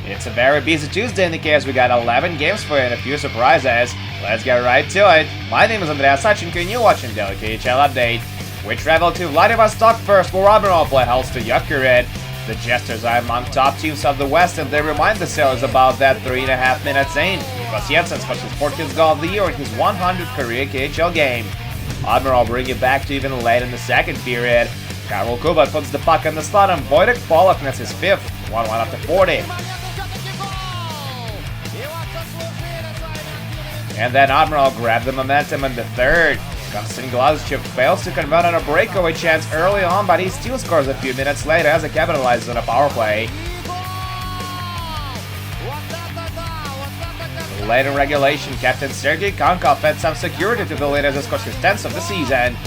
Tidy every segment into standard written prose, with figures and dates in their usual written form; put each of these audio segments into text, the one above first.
It's a very busy Tuesday in the case. We got 11 games for you and a few surprises. Let's get right to it. My name is Andrea Sachenko and you're watching Daily KHL Update. We travel to Vladivostok first, where Admiral play host to Jokerit. The Jesters are among top teams of the West, and they remind the sailors about that 3.5 minutes in. Because Jensen scores his 14th goal of the year in his 100th career KHL game. Admiral bring it back to even late in the second period. Karol Kubat puts the puck in the slot and Wojtek Polak nets his 5th, 1-1 after 40. And then Admiral grabbed the momentum in the third. Konstantin Glazchev fails to convert on a breakaway chance early on, but he still scores a few minutes later as he capitalizes on a power play. Late in regulation, Captain Sergei Konkov adds some security to the lead as he scores his 10th of the season.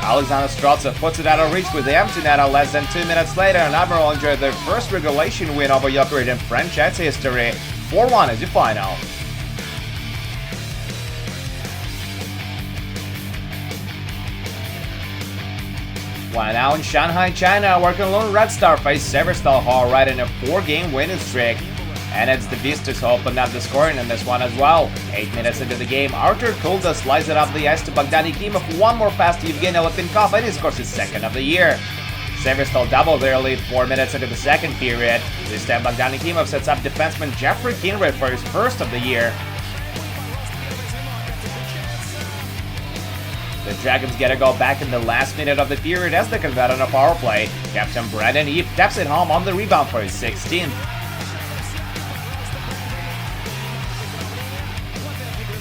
Alexander Streltsov puts it out of reach with the empty netter less than 2 minutes later, and Admiral enjoyed their first regulation win over Jokerit in French Ice history. 4-1 is the final. While now in Shanghai, China, where Kunlun Red Star faced Severstal Hall right in a 4-game winning streak. And it's the Beasters who opened up the scoring in this one as well. 8 minutes into the game, Artur Kulda slides it up the ice to Bogdan Yakimov, one more pass to Evgeny Lepinkov, and he scores his 2nd of the year. Severstal doubled their lead 4 minutes into the second period. This time Bogdan Yakimov sets up defenseman Jeffrey Kinryd for his 1st of the year. The Dragons get a goal back in the last minute of the period as they convert on a power play. Captain Brandon Eve taps it home on the rebound for his 16th.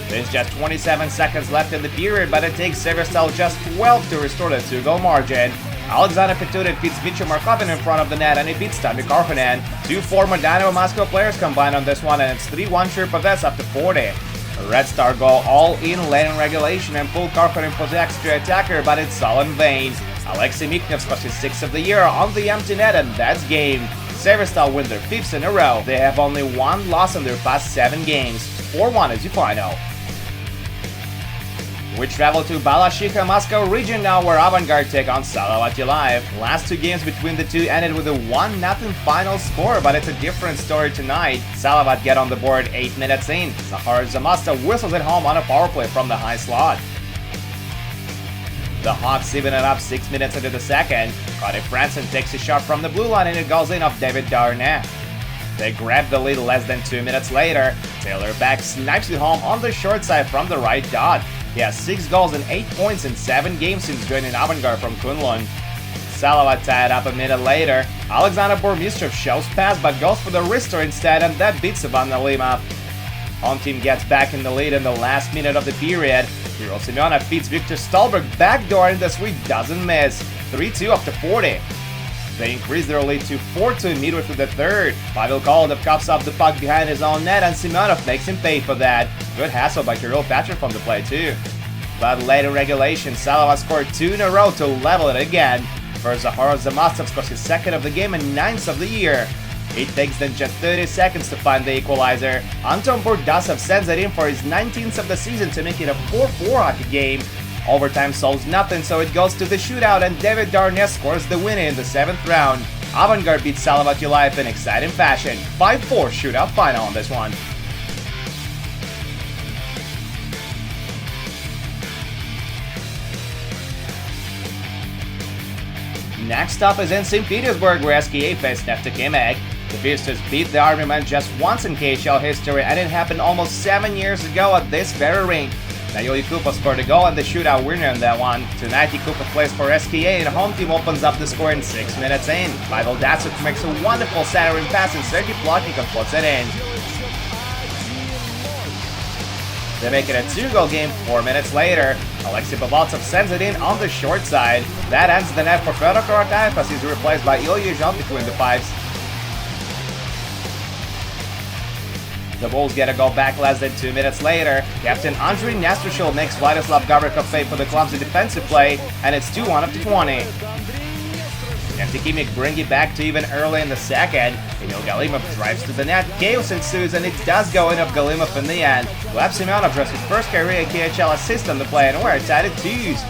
There's just 27 seconds left in the period, but it takes Severstal just 12 to restore the 2-goal margin. Alexander Peturin beats Mitchell Markovin in front of the net, and he beats Tommy Karhunen. Two former Dynamo Moscow players combined on this one, and it's 3-1 Sherpovets after 40. Red Star go all in late in regulation and pull Karhunen for the extra attacker, but it's all in vain. Alexei Mikheyev scores his 6th of the year on the empty net, and that's game. Severstal win their 5th in a row. They have only one loss in their past 7 games. 4-1 is the final. We travel to Balashikha, Moscow region now, where Avangard take on Salavat Live. Last 2 games between the two ended with a 1-0 final score, but it's a different story tonight. Salavat get on the board 8 minutes in. Zahar Zamasta whistles it home on a power play from the high slot. The Hawks even it up 6 minutes into the second. Cody Franson takes a shot from the blue line and it goes in off David Darnay. They grab the lead less than 2 minutes later. Taylor Beck snipes it home on the short side from the right dot. He has 6 goals and 8 points in 7 games since joining Avangard from Kunlun. Salavat tied up a minute later. Alexander Bormistrev shows pass but goes for the wrister instead, and that beats Ivan Nalimov. Home team gets back in the lead in the last minute of the period. Kirill Semyonov beats Viktor Stolberg backdoor, and the Swede doesn't miss. 3-2 after 40. They increase their lead to 4-2 midway through the third. Pavel Koldov cups up the puck behind his own net, and Semyonov makes him pay for that. Good hassle by Kirill Patrick from the play too. But late in regulation, Salavat scored 2 in a row to level it again. First, Zahar Zamastov scores his 2nd of the game and 9th of the year. It takes them just 30 seconds to find the equalizer. Anton Burdasov sends it in for his 19th of the season to make it a 4-4 hockey game. Overtime solves nothing, so it goes to the shootout, and David Darnay scores the winner in the 7th round. Avangard beats Salavat Live in exciting fashion. 5-4 shootout final on this one. Next up is in St. Petersburg, where SKA faced Neftekhimik. The Beasters beat the Army men just once in KHL history, and it happened almost 7 years ago at this very rink. Nail Yakupa scored a goal and the shootout winner in that one. Tonight Yakupa plays for SKA, and home team opens up the score in 6 minutes in. Pavel Datsuk makes a wonderful centering pass and Sergei Plotnikov puts it in. They make it a 2-goal game 4 minutes later. Alexei Babaltsov sends it in on the short side. That ends the net for Fyodor Korotayev as he's replaced by Ilya Zhov between the pipes. The Bulls get a goal back less than 2 minutes later. Captain Andrei Nestrushil makes Vladislav Gavrikov pay for the clumsy defensive play, and it's 2-1 after 20. Neftekhimik bring it back to even early in the second. Emil Galimov drives to the net, chaos ensues, and it does go in of Galimov in the end. Gleb Semyonov draws his first career KHL assist on the play, and we're tied at 2s.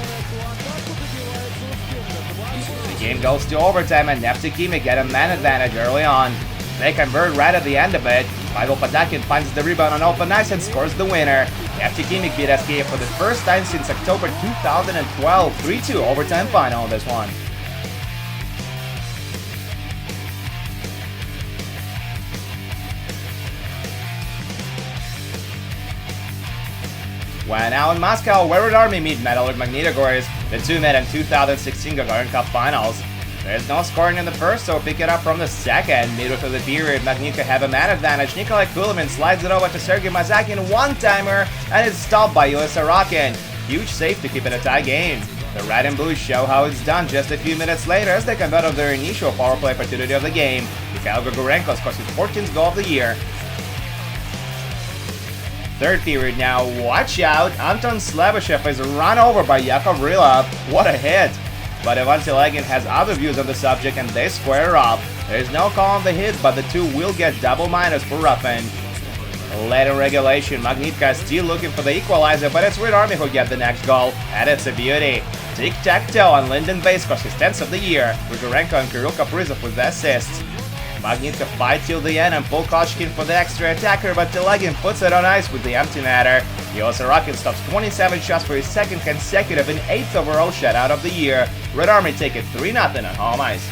The game goes to overtime, and Neftekhimik get a man advantage early on. They convert right at the end of it. Pavel Padakin finds the rebound on open ice and scores the winner. FT Kimik beat SKA for the first time since October 2012. 3-2 overtime final on this one. When now in Moscow, where Red Army meet Metalurg Magnitogorsk, the two met in 2016 Gagarin Cup finals. There's no scoring in the first, so pick it up from the second. Midway through the period, Magnitka have a man advantage. Nikolai Kulemin slides it over to Sergei Mazakin, one-timer, and it's stopped by Ilya Sorokin. Huge save to keep it a tie game. The red and blue show how it's done just a few minutes later as they convert on their initial power play opportunity of the game. Mikhail Grigorenko scores his 14th goal of the year. Third period now, watch out, Anton Slabyshev is run over by Yakov Rylov. What a hit! But Ivan Telegin has other views on the subject and they square up. There is no call on the hit, but the two will get double minus for roughing. Late in regulation, Magnitka is still looking for the equalizer, but it's Red Army who get the next goal, and it's a beauty. Tic-tac-toe on Linden Bay scores his 10th of the year, Grigorenko and Kirill Kaprizov with the assists. Magnitka fight till the end and pull Koshkin for the extra attacker, but Telegin puts it on ice with the empty netter. Ilya Sorokin stops 27 shots for his second consecutive and 8th overall shutout of the year. Red Army take it 3-0 on home ice.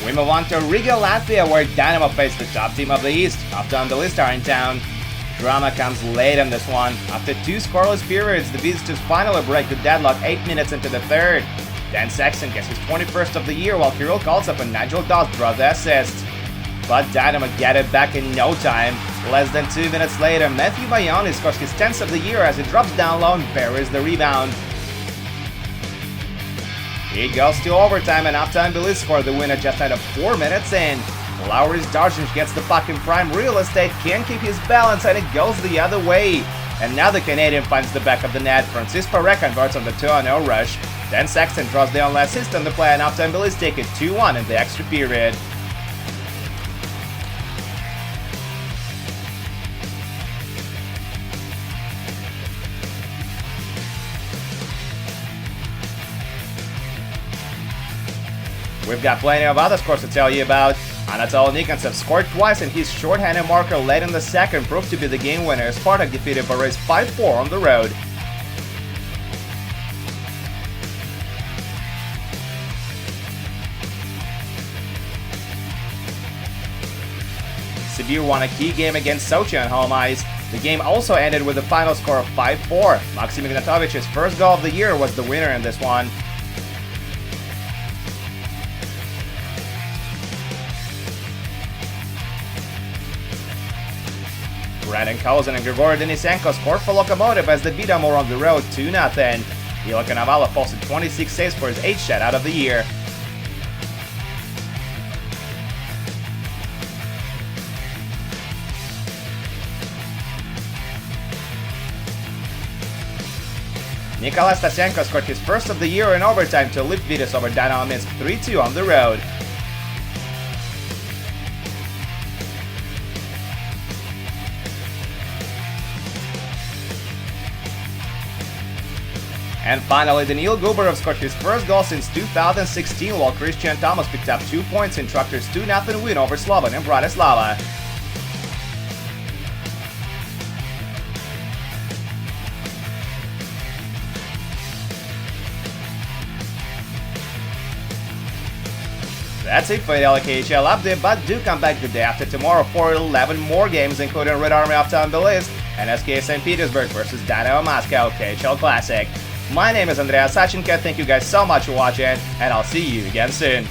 We move on to Riga, Latvia, where Dynamo faced the top team of the East. After the list are in town. Drama comes late in this one. After two scoreless periods, the visitors finally break the deadlock 8 minutes into the third. Dan Sexton gets his 21st of the year while Kirill Koltsov and Nigel Doss draw the assist. But Dynamo get it back in no time. Less than 2 minutes later, Matthew Bayoni scores his 10th of the year as he drops down low and buries the rebound. It goes to overtime and halftime Belize score the winner just under 4 minutes in. Lauris Darzinch gets the puck in prime real estate, can't keep his balance, and it goes the other way. And now the Canadian finds the back of the net. Francis Paré converts on the 2-0 rush. Then Sexton draws the only assist on the play, and halftime Belize take it 2-1 in the extra period. We've got plenty of other scores to tell you about. Anatoly Nikonsev scored twice and his shorthanded marker late in the second proved to be the game winner. Spartak defeated Boris 5-4 on the road. Sibir won a key game against Sochi on home ice. The game also ended with a final score of 5-4. Maxim Ignatovich's first goal of the year was the winner in this one. Brandon Kozin and Grigory Denisenko scored for Lokomotiv as they beat Amur on the road 2-0. Ilya Konovalov posted 26 saves for his 8th shutout of the year. Nikolai Stasenko scored his first of the year in overtime to lift Vitus over Dynamo Minsk 3-2 on the road. And finally, Daniil Gubarov scored his first goal since 2016, while Christian Thomas picked up 2 points in Tractor's 2-0 win over Slovan in Bratislava. That's it for the KHL update, but do come back the day after tomorrow for 11 more games, including Red Army Uptown Belize and SKA St. Petersburg versus Dynamo Moscow KHL Classic. My name is Andreas Sachenko, thank you guys so much for watching, and I'll see you again soon.